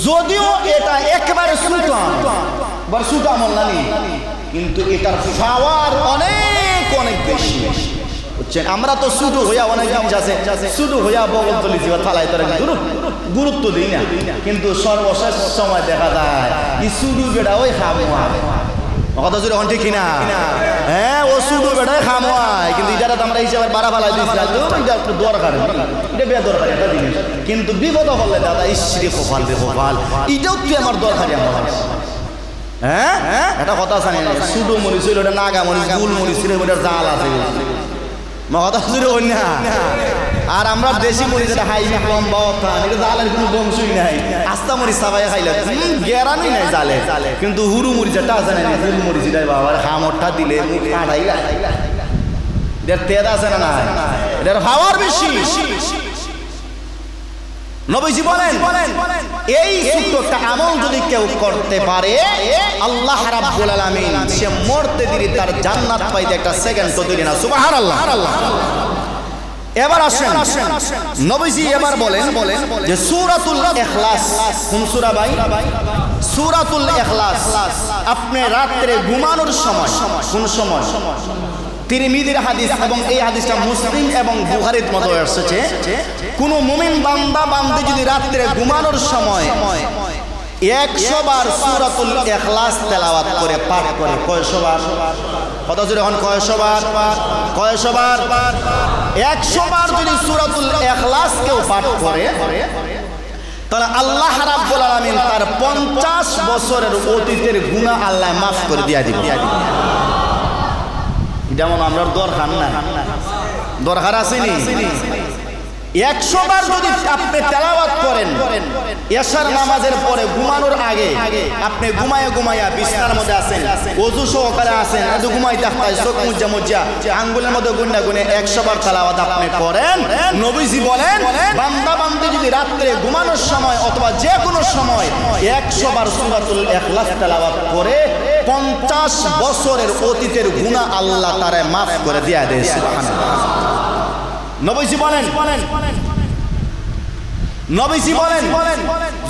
যদিও এটা একেবারে ছোট বড় ছোট আমল না, কিন্তু এটার পাওয়ার অনেক অনেক বেশি। বুঝছেন, আমরা তো শুধু হইয়া অনেক জিনিস আছে শুধু হইয়া বগল তলি জীবা থালায় তার গুরুত্ব দিই না, কিন্তু সর্বশেষ সময় দেখা যায় এই শুধু বেড়া ওই খামোয়া কথা জুড়ে হন ঠিক কিনা? হ্যাঁ, ও শুধু বেড়াই খামোয়ায়, কিন্তু এটা তো আমরা হিসাবে বাড়া ফালাই দিয়েছিলাম, এটা একটু দরকার, এটা বেদরকারি একটা জিনিস। কিন্তু বিপদ হলে দাদা ইসরে ফোফাল রে ফোফাল, এটাও তুই আমার দরকারি আমার। হ্যাঁ, এটা কথা জানি না, শুধু মরিচ ছিল, ওটা নাগা মরিচ, গুল মরিচ ছিল, ওটার জাল আছে কথা জুড়ে হন না। আর আমরা দেশি মরিচ এটা হাইবি কম বাওয়া, এটা জালের কোনো বংশই নাই। আস্তা মরিচ সাবাই খাইলে গেরানি নাই জালে, কিন্তু হুরু মরিচ এটা আছে না, হুরু মরিচ এটাই বাবার হামরটা দিলে কাটাই এটার তেজ আছে না, এটার পাওয়ার বেশি। নবীজি বলেন এই ছোট্ট একটা আমল যদি কেউ করতে পারে আল্লাহ রাব্বুল আলামিন সে মরতে দিলে তার জান্নাত পাইতে একটা সেকেন্ড তো দিলে না। সুবহানাল্লাহ। এবার আসেন নবীজি এবার বলেন যে সূরাতুল ইখলাস, কোন সূরা ভাই? সূরাতুল ইখলাস আপনি রাতে ঘুমানোর সময়, কোন সময়? তিরমিজির হাদিস এবং এই হাদিসটা মুসলিম এবং বুখারীর মধ্যে এসেছে, কোন মুমিন বান্দা বান্দি যদি রাতে ঘুমানোর সময় 100 বার সূরাতুল ইখলাস তেলাওয়াত করে পাঠ করে, কয়শো বার? কত জোরে হন? কয়শো বার? 100 বার যদি সূরাতুল ইখলাস কেউ পাঠ করে তাহলে আল্লাহ রাব্বুল আলামিন তার 50 বছরের অতীতের গুনাহ আল্লাহ মাফ করে দিয়া দিবেন। যেমন আমরা দরকার না, দরকার আসেনি। 100 বার যদি আপনি তেলাওয়াত করেন এশার নামাজের পরে ঘুমানোর আগে, আপনি ঘুমায়া বিছানার মধ্যে আছেন, ওযু সহকারে আছেন, এত ঘুমাই দেখতাই চোখ মুজ্জা আঙ্গুলের মধ্যে গুণা 100 বার তেলাওয়াত আপনি করেন, নবীজি বলেন বান্দা বান্দি যদি রাতে ঘুমানোর সময় অথবা যে কোনো সময় 100 বার সূরাতুল ইখলাস তেলাওয়াত করে 50 বছরের অতীতের গুনাহ আল্লাহ তারে মাফ করে দিয়া দেয়। সুবহানাল্লাহ। নবীজি বলেন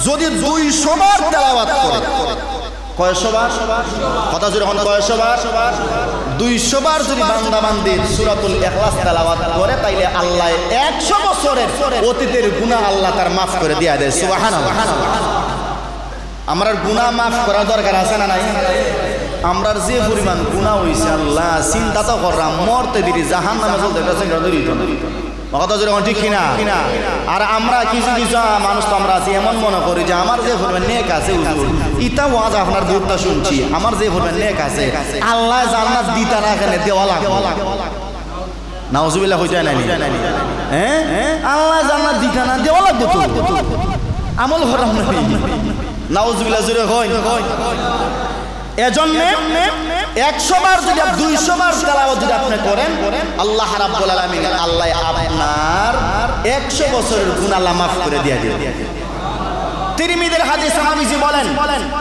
যদি 200 বার তেলাওয়াত করে, কয়শো বার? কথা জোরে হন, কয়শো বার? 200 বার যদি বান্দা বান্দি সূরাতুল ইখলাস তেলাওয়াত করে তাইলে আল্লাহ 100 বছরের অতীতের গুনাহ আল্লাহ তার মাফ করে দিয়া দেয়। সুবহানাল্লাহ। আমরা গুনাহ মাফ করার দরকার আছে না নাই? আমরার যে পরিমাণ গুনাহ হইছে আল্লাহ চিন্তা তো করলাম, মরতে দিলি জাহান্নামে চলতে গেছে কথা জোরে ঠিক কিনা? আর আমরা কিছু মানুষ তো আমরা আছি এমন মনে করি যে আমার যে পরিমাণ নেক আছে, ইটা ওয়াজ আপনার দুধটা শুনছি, আমার যে পরিমাণ নেক আছে আল্লাহ জান্নাত দিতা না, এখানে দেওয়া লাগে। নাউজুবিল্লাহ হইতে নাই? হ্যাঁ, আল্লাহ জান্নাত দিতা না, দেওয়া লাগবে তো, আমল হরাম নবী। নাউজুবিল্লাহ জোরে হয়। এজন্য 100 বার যদি 200 বার তেলাওয়াত যদি আপনি করেন আল্লাহ রাব্বুল আলামিন আল্লাহ আপনার 100 বছরের গুনাহ আল্লাহ মাফ করে দিয়া দিবে। তিরমিজির হাদিসে নবীজি বলেন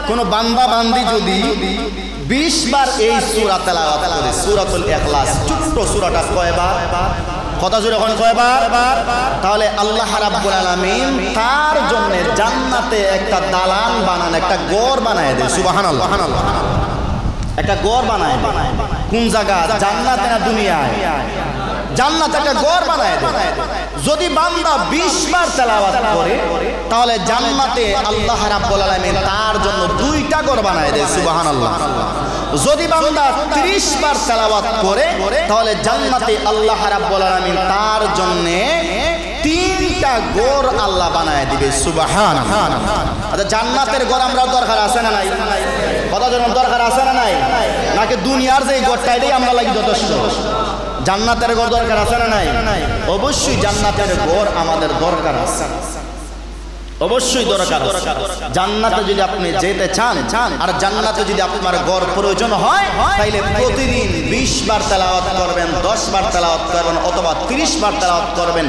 কোন বান্দা বান্দি যদি 20 বার এই সূরা তেলাওয়াত করে, সূরাতুল ইখলাস ছোট্ট সূরাটা কয়বার? কথা জোরে কোন কয়বার? তাহলে আল্লাহ রাব্বুল আলামিন তার জন্য জান্নাতে একটা দালান বানান, একটা ঘর বানায় দেয়। সুবহানাল্লাহ। একটা ঘর বানায়, কোন জায়গা? জান্নাতে না দুনিয়ায়? জান্নাতে একটা ঘর বানায় দেয়। যদি বান্দা 20 বার তেলাওয়াত করে তাহলে জান্নাতে আল্লাহ রাব্বুল আলামিন তার জন্য 2টা ঘর বানায় দেয়। সুবহানাল্লাহ। যদি বান্দা 30 বার তেলাওয়াত করে তাহলে জান্নাতে আল্লাহ রাব্বুল আলামিন তার জন্য 3টা ঘর আল্লাহ বানায় দিবে। সুবহানাল্লাহ। আচ্ছা, জান্নাতের ঘর আমরা দরকার আছে না নাই? কথা জন্য দরকার আছে না নাই? নাকি দুনিয়ার যে ঘরটা এটাই আমরা লাগি যথেষ্ট? জান্নাতের ঘর দরকার আছে না নাই? অবশ্যই জান্নাতের ঘর আমাদের দরকার আছে, অবশ্যই দরকার। জান্নাতে যদি আপনি যেতে চান আর জান্নাতে যদি আপনার ঘর প্রয়োজন হয় তাইলে প্রতিদিন 20 বার তেলাওয়াত করবেন, 10 বার তেলাওয়াত করবেন অথবা 30 বার তেলাওয়াত করবেন।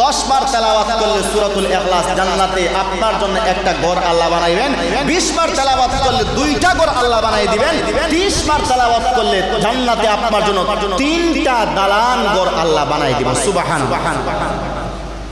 10 বার তেলাওয়াত করলে সূরাতুল ইখলাস জান্নাতে আপনার জন্য একটা ঘর আল্লাহ বানাইবেন। 20 বার তেলাওয়াত করলে 2টা ঘর আল্লাহ বানাই দিবেন। 30 বার তেলাওয়াত করলে জান্নাতে আপনার জন্য 3টা দালান ঘর আল্লাহ বানাই দিবেন। সুবহানাল্লাহ।